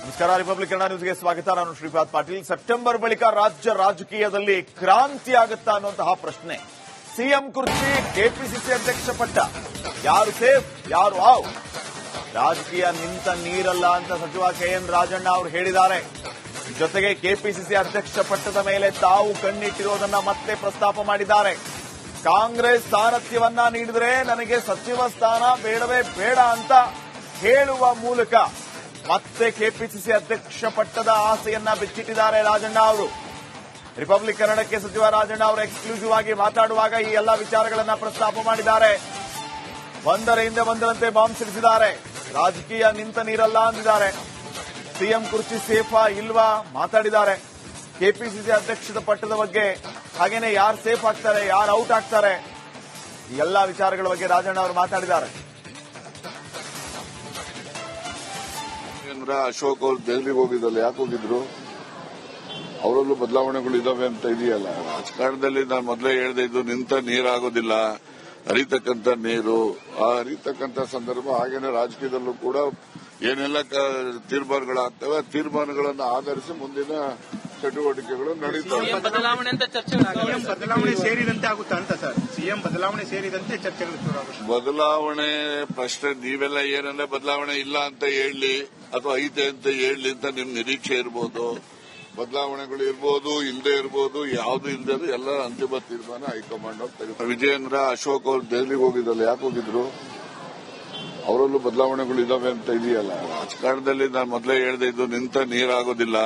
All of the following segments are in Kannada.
ನಮಸ್ಕಾರ. ರಿಪಬ್ಲಿಕ್ ಕನ್ನಡ ನ್ಯೂಸ್ಗೆ ಸ್ವಾಗತ. ನಾನು ಶ್ರೀಪಾದ್ ಪಾಟೀಲ್. ಸೆಪ್ಟೆಂಬರ್ ಬಳಿಕ ರಾಜ್ಯ ರಾಜಕೀಯದಲ್ಲಿ ಕ್ರಾಂತಿ ಆಗುತ್ತಾ ಅನ್ನುವಂತಹ ಪ್ರಶ್ನೆ. ಸಿಎಂ ಕುರ್ಚಿ, ಕೆಪಿಸಿಸಿ ಅಧ್ಯಕ್ಷ ಪಟ್ಟ, ಯಾರು ಸೇಫ್ ಯಾರು ಔಟ್? ರಾಜಕೀಯ ನಿಂತ ನೀರಲ್ಲ ಅಂತ ಸಚಿವ ಕೆಎನ್ ರಾಜಣ್ಣ ಅವರು ಹೇಳಿದ್ದಾರೆ. ಜೊತೆಗೆ ಕೆಪಿಸಿಸಿ ಅಧ್ಯಕ್ಷ ಪಟ್ಟದ ಮೇಲೆ ತಾವು ಕಣ್ಣಿಟ್ಟಿರುವುದನ್ನ ಮತ್ತೆ ಪ್ರಸ್ತಾಪ ಮಾಡಿದ್ದಾರೆ. ಕಾಂಗ್ರೆಸ್ ಸಾರಥ್ಯವನ್ನ ನೀಡಿದರೆ ನನಗೆ ಸಚಿವ ಸ್ಥಾನ ಬೇಡವೇ ಬೇಡ ಅಂತ ಹೇಳುವ ಮೂಲಕ ಮತ್ತೆ ಕೆಪಿಸಿಸಿ ಅಧ್ಯಕ್ಷ ಪಟ್ಟದ ಆಸೆಯನ್ನ ಬಿಚ್ಚಿಟ್ಟಿದ್ದಾರೆ ರಾಜಣ್ಣ ಅವರು. ರಿಪಬ್ಲಿಕ್ ಕನ್ನಡಕ್ಕೆ ಸಚಿವ ರಾಜಣ್ಣ ಅವರು ಎಕ್ಸ್ಕ್ಲೂಸಿವ್ ಆಗಿ ಮಾತಾಡುವಾಗ ಈ ಎಲ್ಲಾ ವಿಚಾರಗಳನ್ನ ಪ್ರಸ್ತಾಪ ಮಾಡಿದ್ದಾರೆ. ಒಂದರ ಹಿಂದೆ ಒಂದರಂತೆ ಬಾಂಬ್ ಸಿಡಿಸಿದ್ದಾರೆ. ರಾಜಕೀಯ ನಿಂತ ನೀರಲ್ಲ ಅಂದಿದ್ದಾರೆ. ಸಿಎಂ ಕುರ್ಚಿ ಸೇಫಾ ಇಲ್ವಾ ಮಾತಾಡಿದ್ದಾರೆ. ಕೆಪಿಸಿಸಿ ಅಧ್ಯಕ್ಷದ ಪಟ್ಟದ ಬಗ್ಗೆ, ಹಾಗೇನೆ ಯಾರು ಸೇಫ್ ಆಗ್ತಾರೆ ಯಾರು ಔಟ್ ಆಗ್ತಾರೆ, ಈ ಎಲ್ಲಾ ವಿಚಾರಗಳ ಬಗ್ಗೆ ರಾಜಣ್ಣ ಅವರು ಮಾತಾಡಿದ್ದಾರೆ. ಅಶೋಕ್ ಅವರು ದೆಹಲಿಗೆ ಹೋಗಿದ್ದಲ್ಲ, ಯಾಕೆ ಹೋಗಿದ್ರು? ಅವರಲ್ಲೂ ಬದಲಾವಣೆಗಳು ಇದಾವೆ ಅಂತ ಇದೆಯಲ್ಲ. ರಾಜಕಾರಣದಲ್ಲಿ ನಾನು ಮೊದಲೇ ಹೇಳಿದೆ, ಇದು ನಿಂತ ನೀರಾಗೋದಿಲ್ಲ, ಹರಿತಕ್ಕಂಥ ನೀರು. ಆ ಹರಿತಕ್ಕಂಥ ಸಂದರ್ಭ ಹಾಗೇನೆ ರಾಜಕೀಯದಲ್ಲೂ ಕೂಡ ಏನೆಲ್ಲ ತೀರ್ಮಾನಗಳಾಗ್ತವೆ, ತೀರ್ಮಾನಗಳನ್ನು ಆಧರಿಸಿ ಮುಂದಿನ ಚಟುವಟಿಕೆಗಳು ನಡೀತವೆ. ಬದಲಾವಣೆ ಸೇರಿದಂತೆ ಆಗುತ್ತಾ ಅಂತ ಸರ್? ಸಿಎಂ ಬದಲಾವಣೆ ಸೇರಿದಂತೆ ಚರ್ಚೆಗಳು ಶುರುವಾಗುತ್ತೆ. ಬದಲಾವಣೆ ಪ್ರಶ್ನೆ ನೀವೆಲ್ಲ ಏನಂದ್ರೆ ಬದಲಾವಣೆ ಇಲ್ಲ ಅಂತ ಹೇಳಿ ಅಥವಾ ಐತೆ ಅಂತ ಹೇಳಿ ಅಂತ ನಿಮ್ ನಿರೀಕ್ಷೆ ಇರ್ಬೋದು. ಬದಲಾವಣೆಗಳು ಇರ್ಬೋದು, ಇಲ್ಲದೆ ಇರ್ಬೋದು, ಯಾವ್ದು ಇಲ್ಲದೆ ಎಲ್ಲ ಅಂತಿಮ ತೀರ್ಮಾನ ಹೈಕಮಾಂಡ್ ಅವ್ರು ತೆಗೆದುಕೊಂಡು. ವಿಜಯೇಂದ್ರ ಅಶೋಕ್ ಅವರು ದೆಹಲಿಗೆ ಹೋಗಿದ್ದಲ್ಲ, ಯಾಕೆ ಹೋಗಿದ್ರು? ಅವರಲ್ಲೂ ಬದಲಾವಣೆಗಳು ಇದಾವೆ ಅಂತ ಇದೆಯಲ್ಲ. ರಾಜಕಾರಣದಲ್ಲಿ ನಾನು ಮೊದಲೇ ಹೇಳಿದೆ, ಇದು ನಿಂತ ನೀರಾಗೋದಿಲ್ಲ,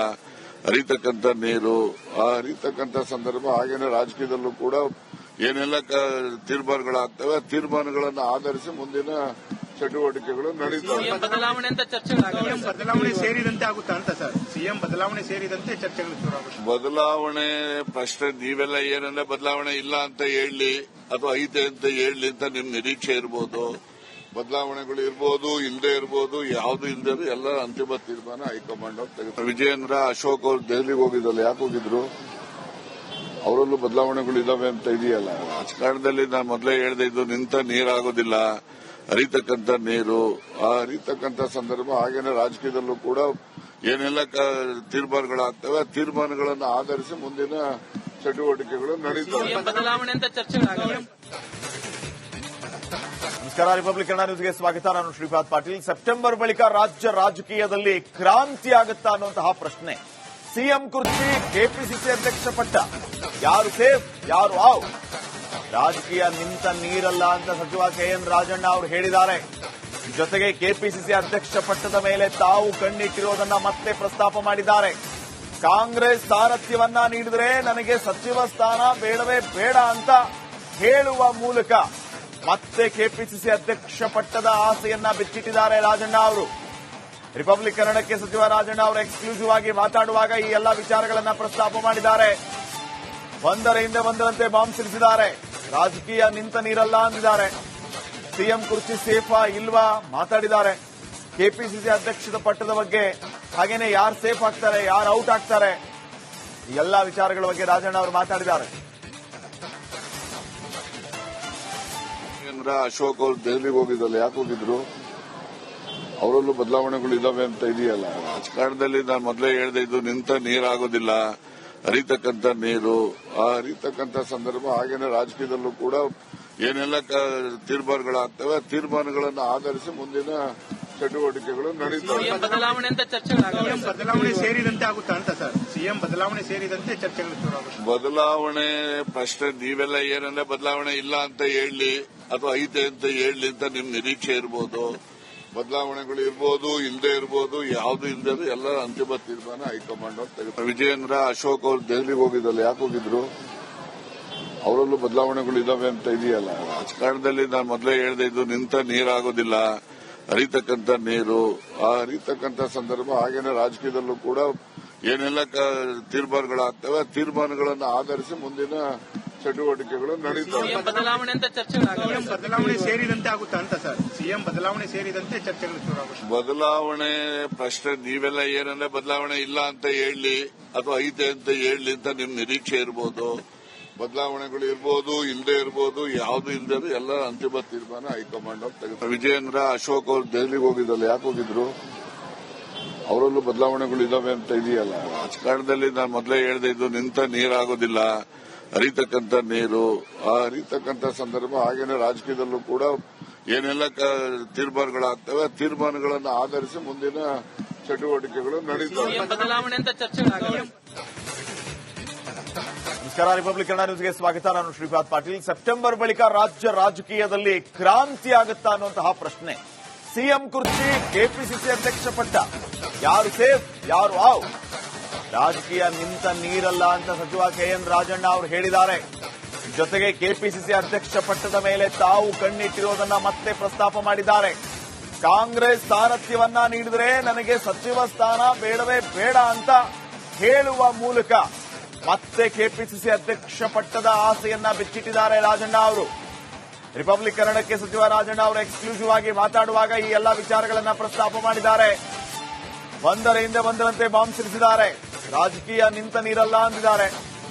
ಹರಿತಕ್ಕಂಥ ನೀರು. ಆ ಹರಿತಕ್ಕಂಥ ಸಂದರ್ಭ ಹಾಗೇನೆ ರಾಜಕೀಯದಲ್ಲೂ ಕೂಡ ಏನೆಲ್ಲ ತೀರ್ಮಾನಗಳಾಗ್ತವೆ, ತೀರ್ಮಾನಗಳನ್ನು ಆಧರಿಸಿ ಮುಂದಿನ ಚಟುವಟಿಕೆಗಳು ನಡೀತವೆ. ಬದಲಾವಣೆ ಸೇರಿದಂತೆ ಆಗುತ್ತಾ ಅಂತ ಸರ್? ಸಿಎಂ ಬದಲಾವಣೆ ಸೇರಿದಂತೆ ಚರ್ಚೆಗಳು ಶುರುವಾಗುತ್ತೆ. ಬದಲಾವಣೆ ಪ್ರಶ್ನೆ ನೀವೆಲ್ಲ ಏನಂದ್ರೆ ಬದಲಾವಣೆ ಇಲ್ಲ ಅಂತ ಹೇಳಿ ಅಥವಾ ಐತೆ ಅಂತ ಹೇಳಿ ಅಂತ ನಿಮ್ ನಿರೀಕ್ಷೆ ಇರ್ಬೋದು. ಬದಲಾವಣೆಗಳು ಇರ್ಬೋದು, ಇಲ್ಲದೆ ಇರ್ಬೋದು, ಯಾವ್ದು ಇಲ್ಲದೆ ಎಲ್ಲ ಅಂತಿಮ ತೀರ್ಮಾನ ಹೈಕಮಾಂಡ್ ಅವ್ರು ತೆಗೆದುಕೊಂಡು. ವಿಜಯೇಂದ್ರ ಅಶೋಕ್ ಅವರು ದೆಹಲಿಗೆ ಹೋಗಿದ್ದಲ್ಲ, ಯಾಕೆ ಹೋಗಿದ್ರು? ಅವರಲ್ಲೂ ಬದಲಾವಣೆಗಳು ಇದಾವೆ ಅಂತ ಇದೆಯಲ್ಲ. ರಾಜಕಾರಣದಲ್ಲಿ ನಾನು ಮೊದಲೇ ಹೇಳಿದೆ, ಇದು ನಿಂತ ನೀರಾಗೋದಿಲ್ಲ, ಹರಿತಕ್ಕಂಥ ನೀರು. ಆ ಹರಿತಕ್ಕಂಥ ಸಂದರ್ಭ ಹಾಗೇನೆ ರಾಜಕೀಯದಲ್ಲೂ ಕೂಡ ಏನೆಲ್ಲ ತೀರ್ಮಾನಗಳಾಗ್ತವೆ, ತೀರ್ಮಾನಗಳನ್ನು ಆಧರಿಸಿ ಮುಂದಿನ ಚಟುವಟಿಕೆಗಳು ನಡೀತವೆ. ನಮಸ್ಕಾರ. ರಿಪಬ್ಲಿಕ್ ಕನ್ನಡ ನ್ಯೂಸ್ಗೆ ಸ್ವಾಗತ. ನಾನು ಶ್ರೀಪಾದ್ ಪಾಟೀಲ್. ಸೆಪ್ಟೆಂಬರ್ ಬಳಿಕ ರಾಜ್ಯ ರಾಜಕೀಯದಲ್ಲಿ ಕ್ರಾಂತಿ ಆಗುತ್ತಾ ಅನ್ನುವಂತಹ ಪ್ರಶ್ನೆ. ಸಿಎಂ ಕುರ್ಚಿ, ಕೆಪಿಸಿಸಿ ಅಧ್ಯಕ್ಷ ಪಟ್ಟ, ಯಾರು ಸೇಫ್ ಯಾರು ಔಟ್? ರಾಜಕೀಯ ನಿಂತ ನೀರಲ್ಲ ಅಂತ ಸಚಿವ ಕೆಎನ್ ರಾಜಣ್ಣ ಅವರು ಹೇಳಿದ್ದಾರೆ. ಜೊತೆಗೆ ಕೆಪಿಸಿಸಿ ಅಧ್ಯಕ್ಷ ಪಟ್ಟದ ಮೇಲೆ ತಾವು ಕಣ್ಣಿಟ್ಟಿರುವುದನ್ನ ಮತ್ತೆ ಪ್ರಸ್ತಾಪ ಮಾಡಿದ್ದಾರೆ. ಕಾಂಗ್ರೆಸ್ ಸಾರಥ್ಯವನ್ನ ನೀಡಿದರೆ ನನಗೆ ಸಚಿವ ಸ್ಥಾನ ಬೇಡವೇ ಬೇಡ ಅಂತ ಹೇಳುವ ಮೂಲಕ ಮತ್ತೆ ಕೆಪಿಸಿಸಿ ಅಧ್ಯಕ್ಷ ಪಟ್ಟದ ಆಸೆಯನ್ನ ಬಿಚ್ಚಿಟ್ಟಿದ್ದಾರೆ ರಾಜಣ್ಣ ಅವರು. ರಿಪಬ್ಲಿಕ್ ಕನ್ನಡಕ್ಕೆ ಸಚಿವ ರಾಜಣ್ಣ ಅವರು ಎಕ್ಸ್ಕ್ಲೂಸಿವ್ ಆಗಿ ಮಾತಾಡುವಾಗ ಈ ಎಲ್ಲಾ ವಿಚಾರಗಳನ್ನ ಪ್ರಸ್ತಾಪ ಮಾಡಿದ್ದಾರೆ. ಒಂದರ ಹಿಂದೆ ಒಂದರಂತೆ ಬಾಂಬ್ ಸಿಡಿಸಿದ್ದಾರೆ. ರಾಜಕೀಯ ನಿಂತ ನೀರಲ್ಲ ಅಂದಿದ್ದಾರೆ. ಸಿಎಂ ಕುರ್ಚಿ ಸೇಫಾ ಇಲ್ವಾ ಮಾತಾಡಿದ್ದಾರೆ. ಕೆಪಿಸಿಸಿ ಅಧ್ಯಕ್ಷದ ಪಟ್ಟದ ಬಗ್ಗೆ, ಹಾಗೇನೆ ಯಾರು ಸೇಫ್ ಆಗ್ತಾರೆ ಯಾರು ಔಟ್ ಆಗ್ತಾರೆ, ಈ ಎಲ್ಲಾ ವಿಚಾರಗಳ ಬಗ್ಗೆ ರಾಜಣ್ಣ ಅವರು ಮಾತಾಡಿದ್ದಾರೆ. ಅಶೋಕ್ ಅವರು ದೆಹಲಿಗೆ ಹೋಗಿದ್ದಲ್ಲ, ಯಾಕೆ ಹೋಗಿದ್ರು? ಅವರಲ್ಲೂ ಬದಲಾವಣೆಗಳು ಇದಾವೆ ಅಂತ ಇದೆಯಲ್ಲ. ರಾಜಕಾರಣದಲ್ಲಿ ನಾನು ಮೊದಲೇ ಹೇಳಿದೆ, ಇದು ನಿಂತ ನೀರಾಗೋದಿಲ್ಲ, ಹರಿತಕ್ಕಂಥ ನೀರು. ಆ ಹರಿತಕ್ಕಂಥ ಸಂದರ್ಭ ಹಾಗೇನೆ ರಾಜಕೀಯದಲ್ಲೂ ಕೂಡ ಏನೆಲ್ಲ ತೀರ್ಮಾನಗಳಾಗ್ತವೆ, ತೀರ್ಮಾನಗಳನ್ನು ಆಧರಿಸಿ ಮುಂದಿನ ಚಟುವಟಿಕೆಗಳು ನಡೀತವೆ. ಬದಲಾವಣೆ ಸೇರಿದಂತೆ ಆಗುತ್ತಾ ಅಂತ ಸರ್? ಸಿಎಂ ಬದಲಾವಣೆ ಸೇರಿದಂತೆ ಚರ್ಚೆಗಳು ಶುರುವಾಗುತ್ತೆ. ಬದಲಾವಣೆ ಪ್ರಶ್ನೆ ನೀವೆಲ್ಲ ಏನಂದ್ರೆ ಬದಲಾವಣೆ ಇಲ್ಲ ಅಂತ ಹೇಳಿ ಅಥವಾ ಐತೆ ಅಂತ ಹೇಳಿ ಅಂತ ನಿಮ್ ನಿರೀಕ್ಷೆ ಇರ್ಬೋದು. ಬದಲಾವಣೆಗಳು ಇರ್ಬೋದು, ಇಲ್ಲದೆ ಇರ್ಬೋದು, ಯಾವ್ದು ಇಲ್ಲದೆ ಎಲ್ಲ ಅಂತಿಮ ತೀರ್ಮಾನ ಹೈಕಮಾಂಡ್ ಅವ್ರು ತೆಗೆದುಕೊಂಡು. ವಿಜಯೇಂದ್ರ ಅಶೋಕ್ ಅವರು ದೆಹಲಿಗೆ ಹೋಗಿದ್ದಲ್ಲ, ಯಾಕೆ ಹೋಗಿದ್ರು? ಅವರಲ್ಲೂ ಬದಲಾವಣೆಗಳು ಇದಾವೆ ಅಂತ ಇದೆಯಲ್ಲ. ರಾಜಕಾರಣದಲ್ಲಿ ನಾನು ಮೊದಲೇ ಹೇಳಿದೆ, ಇದು ನಿಂತ ನೀರಾಗೋದಿಲ್ಲ, ಹರಿತಕ್ಕಂಥ ನೀರು. ಆ ಹರಿತಕ್ಕಂಥ ಸಂದರ್ಭ ಹಾಗೇನೆ ರಾಜಕೀಯದಲ್ಲೂ ಕೂಡ ಏನೆಲ್ಲ ತೀರ್ಮಾನಗಳಾಗ್ತವೆ, ತೀರ್ಮಾನಗಳನ್ನು ಆಧರಿಸಿ ಮುಂದಿನ ಚಟುವಟಿಕೆಗಳು ನಡೀತವೆ. ಬದಲಾವಣೆ ಸೇರಿದಂತೆ ಆಗುತ್ತಾ ಅಂತ ಸರ್? ಸಿಎಂ ಬದಲಾವಣೆ ಸೇರಿದಂತೆ ಚರ್ಚೆಗಳು ಶುರುವಾಗುತ್ತೆ. ಬದಲಾವಣೆ ಪ್ರಶ್ನೆ ನೀವೆಲ್ಲ ಏನಂದ್ರೆ ಬದಲಾವಣೆ ಇಲ್ಲ ಅಂತ ಹೇಳಿ ಅಥವಾ ಐತೆ ಅಂತ ಹೇಳಿ ಅಂತ ನಿಮ್ ನಿರೀಕ್ಷೆ ಇರ್ಬೋದು. ಬದಲಾವಣೆಗಳು ಇರ್ಬೋದು, ಇಲ್ಲದೆ ಇರ್ಬೋದು, ಯಾವ್ದು ಇಲ್ಲದೆ ಎಲ್ಲ ಅಂತಿಮ ತೀರ್ಮಾನ ಹೈಕಮಾಂಡ್ ಅವ್ರು ತೆಗೆದುಕೊಂಡು. ವಿಜಯೇಂದ್ರ ಅಶೋಕ್ ಅವರು ದೆಹಲಿಗೆ ಹೋಗಿದ್ದಲ್ಲ, ಯಾಕೆ ಹೋಗಿದ್ರು? ಅವರಲ್ಲೂ ಬದಲಾವಣೆಗಳು ಇದಾವೆ ಅಂತ ಇದೆಯಲ್ಲ. ರಾಜಕಾರಣದಲ್ಲಿ ನಾನು ಮೊದಲೇ ಹೇಳ್ದೆ, ಇದು ನಿಂತ ನೀರಾಗೋದಿಲ್ಲ, ಹರಿತಕ್ಕಂಥ ನೀರು. ಆ ಹರಿತಕ್ಕಂಥ ಸಂದರ್ಭ ಹಾಗೇನೆ ರಾಜಕೀಯದಲ್ಲೂ ಕೂಡ ಏನೆಲ್ಲ ತೀರ್ಮಾನಗಳಾಗ್ತವೆ, ಆ ತೀರ್ಮಾನಗಳನ್ನು ಆಧರಿಸಿ ಮುಂದಿನ ಚಟುವಟಿಕೆಗಳು ನಡೀತವೆ. ಬದಲಾವಣೆ ಅಂತ ಚರ್ಚೆಗಳಾಗವೆ. ನಮಸ್ಕಾರ, ರಿಪಬ್ಲಿಕ್ ಕನ್ನಡ ನ್ಯೂಸ್ಗೆ ಸ್ವಾಗತ. ನಾನು ಶ್ರೀಪಾದ್ ಪಾಟೀಲ್. ಸೆಪ್ಟೆಂಬರ್ ಬಳಿಕ ರಾಜ್ಯ ರಾಜಕೀಯದಲ್ಲಿ ಕ್ರಾಂತಿ ಆಗುತ್ತಾ ಅನ್ನುವಂತಹ ಪ್ರಶ್ನೆ. ಸಿಎಂ ಕುರ್ಚಿ, ಕೆಪಿಸಿಸಿ ಅಧ್ಯಕ್ಷ ಪಟ್ಟ, ಯಾರು ಸೇಫ್ ಯಾರು ಔಟ್? ರಾಜಕೀಯ ನಿಂತ ನೀರಲ್ಲ ಅಂತ ಸಚಿವ ಕೆಎನ್ ರಾಜಣ್ಣ ಅವರು ಹೇಳಿದ್ದಾರೆ. ಜೊತೆಗೆ ಕೆಪಿಸಿಸಿ ಅಧ್ಯಕ್ಷ ಪಟ್ಟದ ಮೇಲೆ ತಾವು ಕಣ್ಣಿಟ್ಟಿರುವುದನ್ನ ಮತ್ತೆ ಪ್ರಸ್ತಾಪ ಮಾಡಿದ್ದಾರೆ. ಕಾಂಗ್ರೆಸ್ ಸಾರಥ್ಯವನ್ನ ನೀಡಿದರೆ ನನಗೆ ಸಚಿವ ಸ್ಥಾನ ಬೇಡವೇ ಬೇಡ ಅಂತ ಹೇಳುವ ಮೂಲಕ ಮತ್ತೆ ಕೆಪಿಸಿಸಿ ಅಧ್ಯಕ್ಷ ಪಟ್ಟದ ಆಸೆಯನ್ನ ಬಿಚ್ಚಿಟ್ಟಿದ್ದಾರೆ ರಾಜಣ್ಣ ಅವರು. ರಿಪಬ್ಲಿಕ್ ಕನ್ನಡಕ್ಕೆ ಸಚಿವ ರಾಜಣ್ಣ ಅವರು ಎಕ್ಸ್ಕ್ಲೂಸಿವ್ ಆಗಿ ಮಾತಾಡುವಾಗ ಈ ಎಲ್ಲಾ ವಿಚಾರಗಳನ್ನ ಪ್ರಸ್ತಾಪ ಮಾಡಿದ್ದಾರೆ. ಒಂದರ ಹಿಂದೆ ಒಂದರಂತೆ ಬಾಂಬ್ ಸಿಡಿಸಿದ್ದಾರೆ. ರಾಜಕೀಯ ನಿಂತ ನೀರಲ್ಲ ಅಂದಿದ್ದಾರೆ.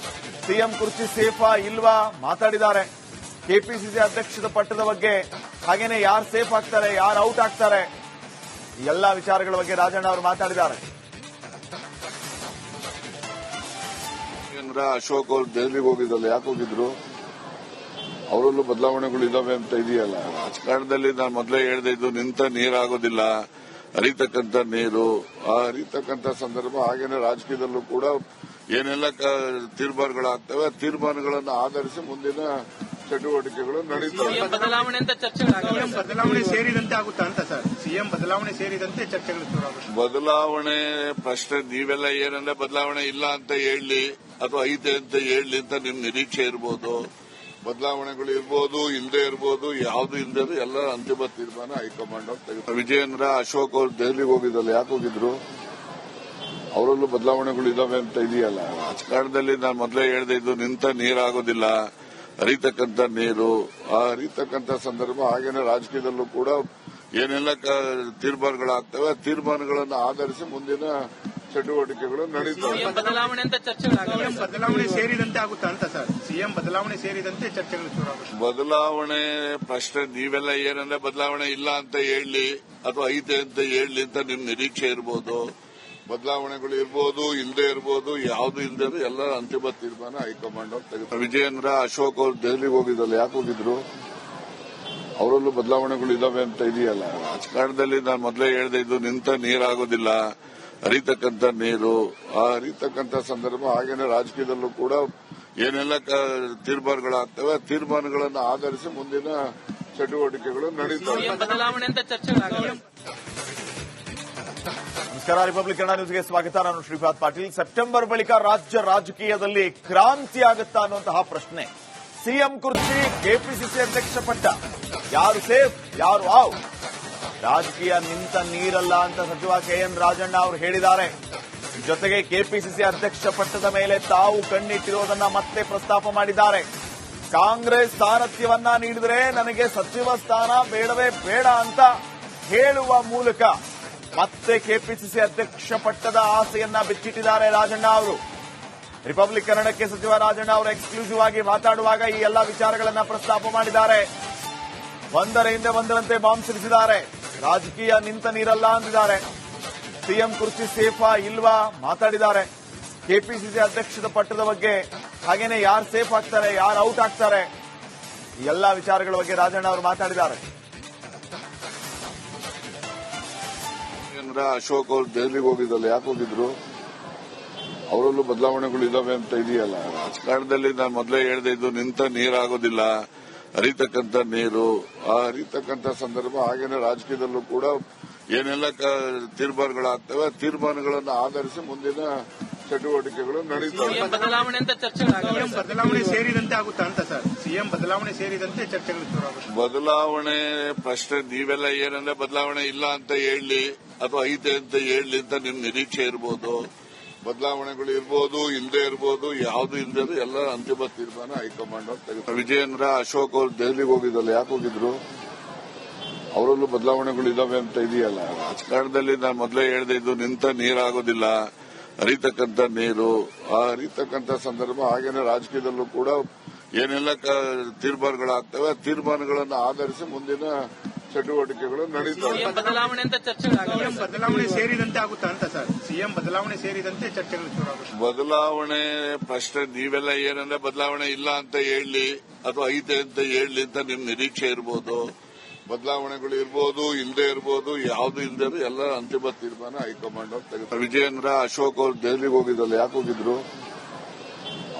ಸಿಎಂ ಕುರ್ಚಿ ಸೇಫಾ ಇಲ್ವಾ ಮಾತಾಡಿದ್ದಾರೆ. ಕೆಪಿಸಿಸಿ ಅಧ್ಯಕ್ಷದ ಪಟ್ಟದ ಬಗ್ಗೆ, ಹಾಗೇನೆ ಯಾರು ಸೇಫ್ ಆಗ್ತಾರೆ, ಯಾರು ಔಟ್ ಆಗ್ತಾರೆ, ಈ ಎಲ್ಲಾ ವಿಚಾರಗಳ ಬಗ್ಗೆ ರಾಜಣ್ಣ ಅವರು ಮಾತಾಡಿದ್ದಾರೆ. ಅಶೋಕ್ ಅವರು ದೆಹಲಿಗೆ ಹೋಗಿದ್ದಲ್ಲ, ಯಾಕೆ ಹೋಗಿದ್ರು? ಅವರಲ್ಲೂ ಬದಲಾವಣೆಗಳು ಇದಾವೆ ಅಂತ ಇದೆಯಲ್ಲ. ರಾಜಕಾರಣದಲ್ಲಿ ನಾನು ಮೊದಲೇ ಹೇಳ್ದೆ, ಇದು ನಿಂತ ನೀರಾಗೋದಿಲ್ಲ, ಹರಿತಕ್ಕಂಥ ನೀರು. ಆ ಹರಿತಕ್ಕಂಥ ಸಂದರ್ಭ ಹಾಗೇನೆ ರಾಜಕೀಯದಲ್ಲೂ ಕೂಡ ಏನೆಲ್ಲ ತೀರ್ಮಾನಗಳಾಗ್ತವೆ, ಆ ತೀರ್ಮಾನಗಳನ್ನು ಆಧರಿಸಿ ಮುಂದಿನ ಚಟುವಟಿಕೆಗಳು ನಡೀತವೆ. ಬದಲಾವಣೆ ಅಂತ ಚರ್ಚೆಗಳಾಗವೆ. ಬದಲಾವಣೆ ಸೇರಿದಂತೆ ಆಗುತ್ತಾ ಅಂತ ಸರ್? ಸಿಎಂ ಬದಲಾವಣೆ ಸೇರಿದಂತೆ ಚರ್ಚೆಗಳು ಶುರುವಾಗುತ್ತೆ. ಬದಲಾವಣೆ ಪ್ರಶ್ನೆ ನೀವೆಲ್ಲ ಏನಂದ್ರೆ ಬದಲಾವಣೆ ಇಲ್ಲ ಅಂತ ಹೇಳಿ ಅಥವಾ ಐತೆ ಅಂತ ಹೇಳಿ ಅಂತ ನಿಮ್ ನಿರೀಕ್ಷೆ ಇರ್ಬೋದು. ಬದಲಾವಣೆಗಳು ಇರ್ಬೋದು, ಇಲ್ಲದೆ ಇರ್ಬೋದು, ಯಾವ್ದು ಇಲ್ಲದೆ ಎಲ್ಲ ಅಂತಿಮ ತೀರ್ಮಾನ ಹೈಕಮಾಂಡ್ ಅವ್ರು ತೆಗೆದುಕೊಂಡು. ವಿಜಯೇಂದ್ರ ಅಶೋಕ್ ಅವರು ದೆಹಲಿಗೆ ಹೋಗಿದ್ದಲ್ಲ, ಯಾಕೆ ಹೋಗಿದ್ರು? ಅವರಲ್ಲೂ ಬದಲಾವಣೆಗಳು ಇದಾವೆ ಅಂತ ಇದೆಯಲ್ಲ. ರಾಜಕಾರಣದಲ್ಲಿ ನಾನು ಮೊದಲೇ ಹೇಳ್ದೆ, ಇದು ನಿಂತ ನೀರಾಗೋದಿಲ್ಲ, ಹರಿತಕ್ಕಂಥ ನೀರು. ಆ ಹರಿತಕ್ಕಂಥ ಸಂದರ್ಭ ಹಾಗೇನೆ ರಾಜಕೀಯದಲ್ಲೂ ಕೂಡ ಏನೆಲ್ಲ ತೀರ್ಮಾನಗಳಾಗ್ತವೆ, ಆ ತೀರ್ಮಾನಗಳನ್ನು ಆಧರಿಸಿ ಮುಂದಿನ ಚಟುವಟಿಕೆಗಳು ನಡೀತವೆ. ಬದಲಾವಣೆ ಅಂತ ಚರ್ಚೆಗಳಾಗವೆ. ಬದಲಾವಣೆ ಸೇರಿದಂತೆ ಆಗುತ್ತಾ ಅಂತ ಸರ್? ಸಿಎಂ ಬದಲಾವಣೆ ಸೇರಿದಂತೆ ಚರ್ಚೆಗಳು ಶುರುವಾಗುತ್ತೆ. ಬದಲಾವಣೆ ಪ್ರಶ್ನೆ ನೀವೆಲ್ಲ ಏನಂದ್ರೆ ಬದಲಾವಣೆ ಇಲ್ಲ ಅಂತ ಹೇಳಿ ಅಥವಾ ಐತೆ ಅಂತ ಹೇಳಿ ಅಂತ ನಿಮ್ ನಿರೀಕ್ಷೆ ಇರ್ಬೋದು. ಬದಲಾವಣೆಗಳು ಇರ್ಬೋದು, ಇಲ್ಲದೆ ಇರ್ಬೋದು, ಯಾವ್ದು ಇಲ್ಲದೆ ಎಲ್ಲ ಅಂತಿಮ ತೀರ್ಮಾನ ಹೈಕಮಾಂಡ್ ಅವ್ರು ತೆಗೆದುಕೊಂಡು. ವಿಜಯೇಂದ್ರ ಅಶೋಕ್ ಅವರು ದೆಹಲಿಗೆ ಹೋಗಿದ್ದಲ್ಲ, ಯಾಕೆ ಹೋಗಿದ್ರು? ಅವರಲ್ಲೂ ಬದಲಾವಣೆಗಳು ಇದಾವೆ ಅಂತ ಇದೆಯಲ್ಲ. ರಾಜಕಾರಣದಲ್ಲಿ ನಾನು ಮೊದಲೇ ಹೇಳ್ದೆ, ಇದು ನಿಂತ ನೀರಾಗೋದಿಲ್ಲ, ಹರಿತಕ್ಕಂಥ ನೀರು. ಆ ಹರಿತಕ್ಕಂಥ ಸಂದರ್ಭ ಹಾಗೇನೆ ರಾಜಕೀಯದಲ್ಲೂ ಕೂಡ ಏನೆಲ್ಲ ತೀರ್ಮಾನಗಳಾಗ್ತವೆ, ಆ ತೀರ್ಮಾನಗಳನ್ನು ಆಧರಿಸಿ ಮುಂದಿನ ಚಟುವಟಿಕೆಗಳು ನಡೀತವೆ. ಬದಲಾವಣೆ ಅಂತ ಚರ್ಚೆಗಳಾಗವೆ. ನಮಸ್ಕಾರ, ರಿಪಬ್ಲಿಕ್ ಕನ್ನಡ ನ್ಯೂಸ್ಗೆ ಸ್ವಾಗತ. ನಾನು ಶ್ರೀಪಾದ್ ಪಾಟೀಲ್. ಸೆಪ್ಟೆಂಬರ್ ಬಳಿಕ ರಾಜ್ಯ ರಾಜಕೀಯದಲ್ಲಿ ಕ್ರಾಂತಿ ಆಗುತ್ತಾ ಅನ್ನುವಂತಹ ಪ್ರಶ್ನೆ. ಸಿಎಂ ಕುರ್ಚಿ, ಕೆಪಿಸಿಸಿ ಅಧ್ಯಕ್ಷ ಪಟ್ಟ, ಯಾರು ಸೇಫ್ ಯಾರು ಔಟ್? ರಾಜಕೀಯ ನಿಂತ ನೀರಲ್ಲ ಅಂತ ಸಚಿವ ಕೆಎನ್ ರಾಜಣ್ಣ ಅವರು ಹೇಳಿದ್ದಾರೆ. ಜೊತೆಗೆ ಕೆಪಿಸಿಸಿ ಅಧ್ಯಕ್ಷ ಪಟ್ಟದ ಮೇಲೆ ತಾವು ಕಣ್ಣಿಟ್ಟಿರುವುದನ್ನ ಮತ್ತೆ ಪ್ರಸ್ತಾಪ ಮಾಡಿದ್ದಾರೆ. ಕಾಂಗ್ರೆಸ್ ಸಾರಥ್ಯವನ್ನ ನೀಡಿದರೆ ನನಗೆ ಸಚಿವ ಸ್ಥಾನ ಬೇಡವೇ ಬೇಡ ಅಂತ ಹೇಳುವ ಮೂಲಕ ಮತ್ತೆ ಕೆಪಿಸಿಸಿ ಅಧ್ಯಕ್ಷ ಪಟ್ಟದ ಆಸೆಯನ್ನ ಬಿಚ್ಚಿಟ್ಟಿದ್ದಾರೆ ರಾಜಣ್ಣ ಅವರು. ರಿಪಬ್ಲಿಕ್ ಕನ್ನಡಕ್ಕೆ ಸಚಿವ ರಾಜಣ್ಣ ಅವರು ಎಕ್ಸ್ಕ್ಲೂಸಿವ್ ಆಗಿ ಮಾತಾಡುವಾಗ ಈ ಎಲ್ಲಾ ವಿಚಾರಗಳನ್ನ ಪ್ರಸ್ತಾಪ ಮಾಡಿದ್ದಾರೆ. ಒಂದರ ಹಿಂದೆ ಒಂದರಂತೆ ಬಾಂಬ್ ಸಿಡಿಸಿದ್ದಾರೆ. ರಾಜಕೀಯ ನಿಂತ ನೀರಲ್ಲ ಅಂದಿದ್ದಾರೆ. ಸಿಎಂ ಕುರ್ಚಿ ಸೇಫಾ ಇಲ್ವಾ ಮಾತಾಡಿದ್ದಾರೆ. ಕೆಪಿಸಿಸಿ ಅಧ್ಯಕ್ಷದ ಪಟ್ಟದ ಬಗ್ಗೆ, ಹಾಗೇನೆ ಯಾರು ಸೇಫ್ ಆಗ್ತಾರೆ, ಯಾರು ಔಟ್ ಆಗ್ತಾರೆ, ಈ ಎಲ್ಲಾ ವಿಚಾರಗಳ ಬಗ್ಗೆ ರಾಜಣ್ಣ ಅವರು ಮಾತಾಡಿದ್ದಾರೆ. ಅಶೋಕ್ ಅವರು ದೆಹಲಿಗೆ ಹೋಗಿದ್ದಲ್ಲ, ಯಾಕೆ ಹೋಗಿದ್ರು? ಅವರಲ್ಲೂ ಬದಲಾವಣೆಗಳು ಇದಾವೆ ಅಂತ ಇದೆಯಲ್ಲ. ರಾಜಕಾರಣದಲ್ಲಿ ನಾನು ಮೊದಲೇ ಹೇಳ್ದೆ, ಇದು ನಿಂತ ನೀರಾಗೋದಿಲ್ಲ, ಹರಿತಕ್ಕಂಥ ನೀರು. ಆ ಹರಿತಕ್ಕಂಥ ಸಂದರ್ಭ ಹಾಗೇನೆ ರಾಜಕೀಯದಲ್ಲೂ ಕೂಡ ಏನೆಲ್ಲ ತೀರ್ಮಾನಗಳಾಗ್ತವೆ, ಆ ತೀರ್ಮಾನಗಳನ್ನು ಆಧರಿಸಿ ಮುಂದಿನ ಚಟುವಟಿಕೆಗಳು ನಡೀತವೆ. ಬದಲಾವಣೆ ಅಂತ ಚರ್ಚೆಗಳಾಗವೆ. ಬದಲಾವಣೆ ಸೇರಿದಂತೆ ಆಗುತ್ತಾ ಅಂತ ಸರ್? ಸಿಎಂ ಬದಲಾವಣೆ ಸೇರಿದಂತೆ ಚರ್ಚೆಗಳು ಶುರುವಾಗುತ್ತೆ. ಬದಲಾವಣೆ ಪ್ರಶ್ನೆ ನೀವೆಲ್ಲ ಏನಂದ್ರೆ ಬದಲಾವಣೆ ಇಲ್ಲ ಅಂತ ಹೇಳಿ ಅಥವಾ ಐತೆ ಅಂತ ಹೇಳಿ ಅಂತ ನಿಮ್ ನಿರೀಕ್ಷೆ ಇರ್ಬೋದು. ಬದಲಾವಣೆಗಳು ಇರ್ಬೋದು, ಇಲ್ಲದೆ ಇರ್ಬೋದು, ಯಾವ್ದು ಇಲ್ಲದೆ ಎಲ್ಲ ಅಂತಿಮ ತೀರ್ಮಾನ ಹೈಕಮಾಂಡ್ ಅವ್ರು ತೆಗೆದುಕೊಂಡು. ವಿಜಯೇಂದ್ರ ಅಶೋಕ್ ಅವರು ದೆಹಲಿಗೆ ಹೋಗಿದ್ದಲ್ಲ, ಯಾಕೆ ಹೋಗಿದ್ರು? ಅವರಲ್ಲೂ ಬದಲಾವಣೆಗಳು ಇದಾವೆ ಅಂತ ಇದೆಯಲ್ಲ. ರಾಜಕಾರಣದಲ್ಲಿ ನಾನು ಮೊದಲೇ ಹೇಳ್ದೆ, ಇದು ನಿಂತ ನೀರಾಗೋದಿಲ್ಲ, ಹರಿತಕ್ಕಂಥ ನೀರು. ಆ ಹರಿತಕ್ಕಂಥ ಸಂದರ್ಭ ಹಾಗೇನೆ ರಾಜಕೀಯದಲ್ಲೂ ಕೂಡ ಏನೆಲ್ಲ ತೀರ್ಮಾನಗಳಾಗ್ತವೆ, ಆ ತೀರ್ಮಾನಗಳನ್ನು ಆಧರಿಸಿ ಮುಂದಿನ ಚಟುವಟಿಕೆಗಳು ನಡೀತವೆ. ಸಿಎಂ ಬದಲಾವಣೆ ಅಂತ ಚರ್ಚೆಗಳಾಗಲ್ಲ. ಸಿಎಂ ಬದಲಾವಣೆ ಸೇರಿದಂತೆ ಆಗುತ್ತಾ ಅಂತ ಸರ್? ಸಿಎಂ ಬದಲಾವಣೆ ಸೇರಿದಂತೆ ಚರ್ಚೆಗಳು ಶುರುವಾಗುತ್ತೆ. ಬದಲಾವಣೆ ಪ್ರಶ್ನೆ ನೀವೆಲ್ಲ ಏನಂದ್ರೆ ಬದಲಾವಣೆ ಇಲ್ಲ ಅಂತ ಹೇಳಿ ಅಥವಾ ಐತೆ ಅಂತ ಹೇಳಿ ಅಂತ ನಿಮ್ ನಿರೀಕ್ಷೆ ಇರ್ಬೋದು. ಬದಲಾವಣೆಗಳು ಇರ್ಬೋದು, ಇಲ್ಲದೆ ಇರ್ಬೋದು, ಯಾವ್ದು ಇಲ್ಲದೆ ಎಲ್ಲ ಅಂತಿಮ ತೀರ್ಮಾನ ಹೈಕಮಾಂಡ್ ಅವ್ರು ತೆಗೆದುಕೊಂಡು. ವಿಜಯೇಂದ್ರ ಅಶೋಕ್ ಅವ್ರು ದೆಹಲಿಗೆ ಹೋಗಿದ್ರಲ್ಲ, ಯಾಕೆ ಹೋಗಿದ್ರು?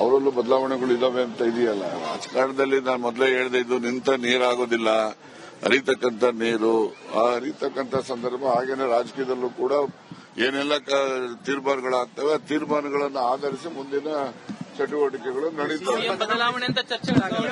ಅವರಲ್ಲೂ ಬದಲಾವಣೆಗಳು ಇದಾವೆ ಅಂತ ಇದೆಯಲ್ಲ. ರಾಜಕಾರಣದಲ್ಲಿ ನಾನು ಮೊದಲೇ ಹೇಳ್ದೆ, ಇದು ನಿಂತ ನೀರಾಗೋದಿಲ್ಲ, ಹರಿತಕ್ಕಂಥ ನೀರು. ಆ ಹರಿತಕ್ಕಂಥ ಸಂದರ್ಭ ಹಾಗೇನೆ ರಾಜಕೀಯದಲ್ಲೂ ಕೂಡ ಏನೆಲ್ಲ ತೀರ್ಮಾನಗಳಾಗ್ತವೆ, ಆ ತೀರ್ಮಾನಗಳನ್ನು ಆಧರಿಸಿ ಮುಂದಿನ ಚಟುವಟಿಕೆಗಳು ನಡೀತವೆ. ಬದಲಾವಣೆ ಅಂತ ಚರ್ಚೆಗಳಾಗಲ್ಲ.